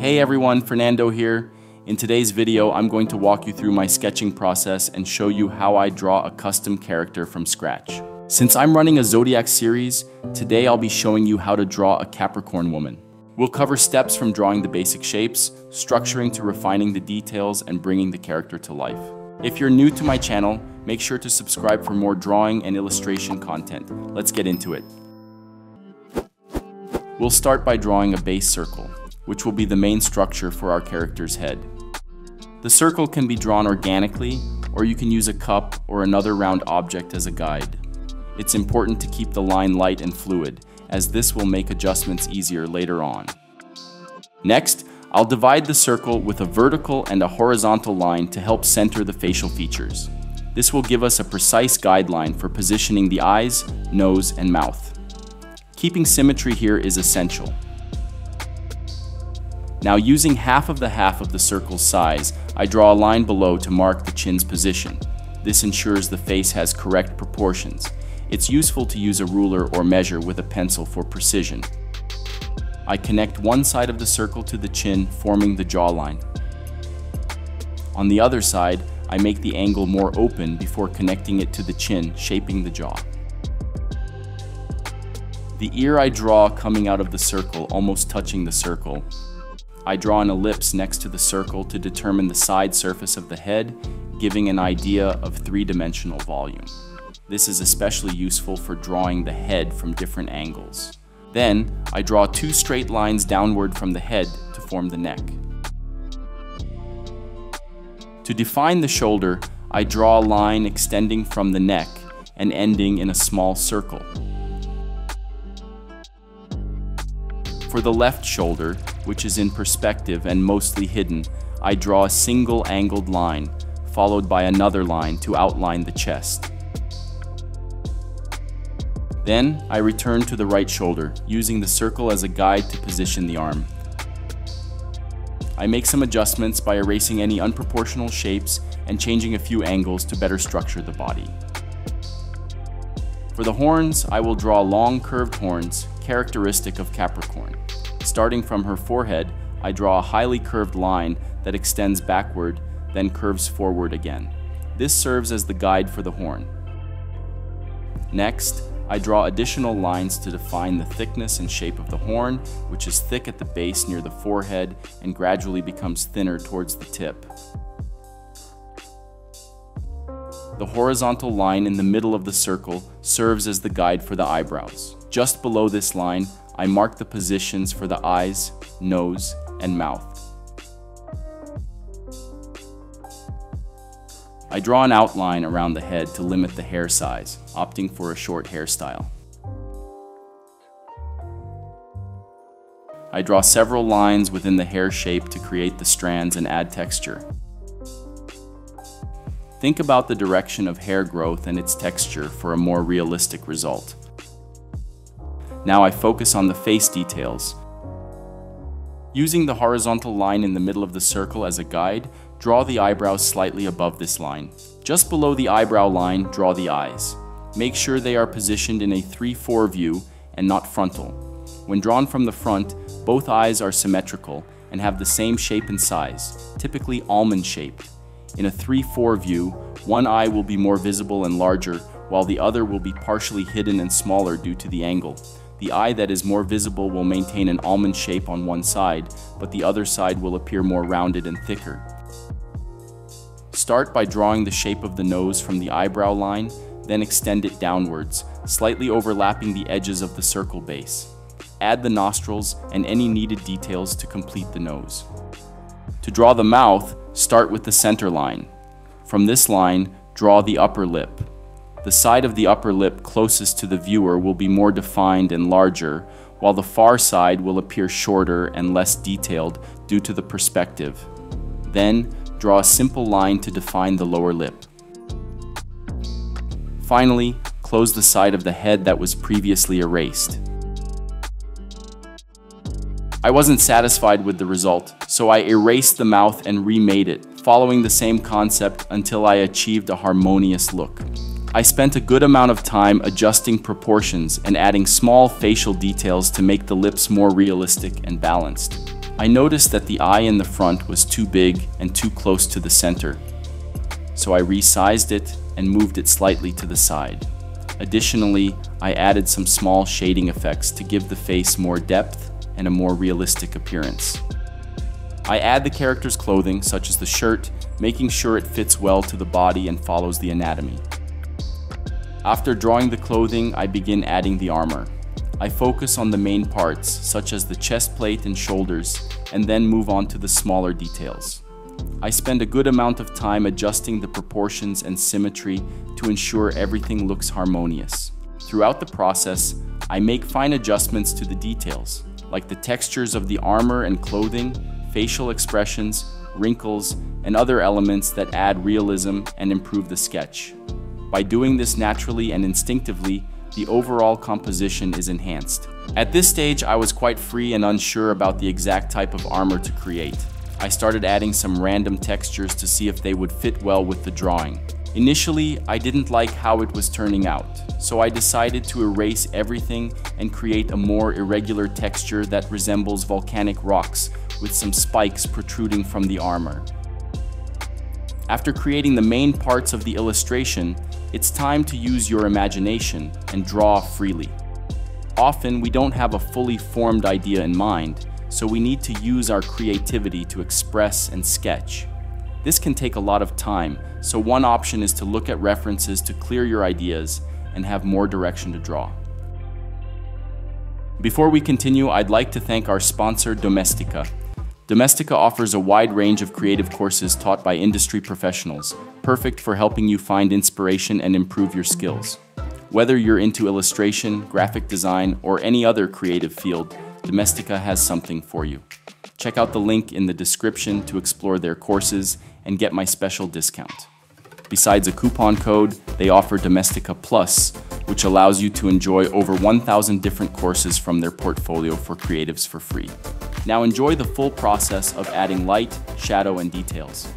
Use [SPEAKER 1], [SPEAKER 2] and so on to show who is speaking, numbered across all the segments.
[SPEAKER 1] Hey everyone, Fernando here. In today's video, I'm going to walk you through my sketching process and show you how I draw a custom character from scratch. Since I'm running a zodiac series, today I'll be showing you how to draw a Capricorn woman. We'll cover steps from drawing the basic shapes, structuring to refining the details, and bringing the character to life. If you're new to my channel, make sure to subscribe for more drawing and illustration content. Let's get into it. We'll start by drawing a base circle, which will be the main structure for our character's head. The circle can be drawn organically, or you can use a cup or another round object as a guide. It's important to keep the line light and fluid, as this will make adjustments easier later on. Next, I'll divide the circle with a vertical and a horizontal line to help center the facial features. This will give us a precise guideline for positioning the eyes, nose, and mouth. Keeping symmetry here is essential. Now, using half of the circle's size, I draw a line below to mark the chin's position. This ensures the face has correct proportions. It's useful to use a ruler or measure with a pencil for precision. I connect one side of the circle to the chin, forming the jawline. On the other side, I make the angle more open before connecting it to the chin, shaping the jaw. The ear I draw coming out of the circle, almost touching the circle. I draw an ellipse next to the circle to determine the side surface of the head, giving an idea of three-dimensional volume. This is especially useful for drawing the head from different angles. Then, I draw two straight lines downward from the head to form the neck. To define the shoulder, I draw a line extending from the neck and ending in a small circle. For the left shoulder, which is in perspective and mostly hidden, I draw a single angled line, followed by another line to outline the chest. Then, I return to the right shoulder, using the circle as a guide to position the arm. I make some adjustments by erasing any unproportional shapes and changing a few angles to better structure the body. For the horns, I will draw long curved horns, characteristic of Capricorn. Starting from her forehead, I draw a highly curved line that extends backward, then curves forward again. This serves as the guide for the horn. Next, I draw additional lines to define the thickness and shape of the horn, which is thick at the base near the forehead and gradually becomes thinner towards the tip. The horizontal line in the middle of the circle serves as the guide for the eyebrows. Just below this line, I mark the positions for the eyes, nose, and mouth. I draw an outline around the head to limit the hair size, opting for a short hairstyle. I draw several lines within the hair shape to create the strands and add texture. Think about the direction of hair growth and its texture for a more realistic result. Now I focus on the face details. Using the horizontal line in the middle of the circle as a guide, draw the eyebrows slightly above this line. Just below the eyebrow line, draw the eyes. Make sure they are positioned in a 3-4 view and not frontal. When drawn from the front, both eyes are symmetrical and have the same shape and size, typically almond-shaped. In a 3-4 view, one eye will be more visible and larger, while the other will be partially hidden and smaller due to the angle. The eye that is more visible will maintain an almond shape on one side, but the other side will appear more rounded and thicker. Start by drawing the shape of the nose from the eyebrow line, then extend it downwards, slightly overlapping the edges of the circle base. Add the nostrils and any needed details to complete the nose. To draw the mouth, start with the center line. From this line, draw the upper lip. The side of the upper lip closest to the viewer will be more defined and larger, while the far side will appear shorter and less detailed due to the perspective. Then, draw a simple line to define the lower lip. Finally, close the side of the head that was previously erased. I wasn't satisfied with the result, so I erased the mouth and remade it, following the same concept until I achieved a harmonious look. I spent a good amount of time adjusting proportions and adding small facial details to make the lips more realistic and balanced. I noticed that the eye in the front was too big and too close to the center, so I resized it and moved it slightly to the side. Additionally, I added some small shading effects to give the face more depth and a more realistic appearance. I add the character's clothing, such as the shirt, making sure it fits well to the body and follows the anatomy. After drawing the clothing, I begin adding the armor. I focus on the main parts, such as the chest plate and shoulders, and then move on to the smaller details. I spend a good amount of time adjusting the proportions and symmetry to ensure everything looks harmonious. Throughout the process, I make fine adjustments to the details, like the textures of the armor and clothing, facial expressions, wrinkles, and other elements that add realism and improve the sketch. By doing this naturally and instinctively, the overall composition is enhanced. At this stage, I was quite free and unsure about the exact type of armor to create. I started adding some random textures to see if they would fit well with the drawing. Initially, I didn't like how it was turning out, so I decided to erase everything and create a more irregular texture that resembles volcanic rocks with some spikes protruding from the armor. After creating the main parts of the illustration, it's time to use your imagination and draw freely. Often, we don't have a fully formed idea in mind, so we need to use our creativity to express and sketch. This can take a lot of time, so one option is to look at references to clear your ideas and have more direction to draw. Before we continue, I'd like to thank our sponsor, Domestika. Domestika offers a wide range of creative courses taught by industry professionals, perfect for helping you find inspiration and improve your skills. Whether you're into illustration, graphic design, or any other creative field, Domestika has something for you. Check out the link in the description to explore their courses and get my special discount. Besides a coupon code, they offer Domestika Plus, which allows you to enjoy over 1,000 different courses from their portfolio for creatives for free. Now enjoy the full process of adding light, shadow, and details.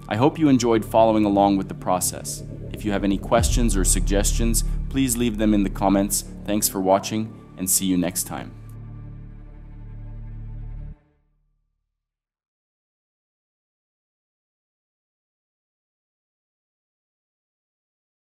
[SPEAKER 1] I hope you enjoyed following along with the process. If you have any questions or suggestions, please leave them in the comments. Thanks for watching, and see you next time.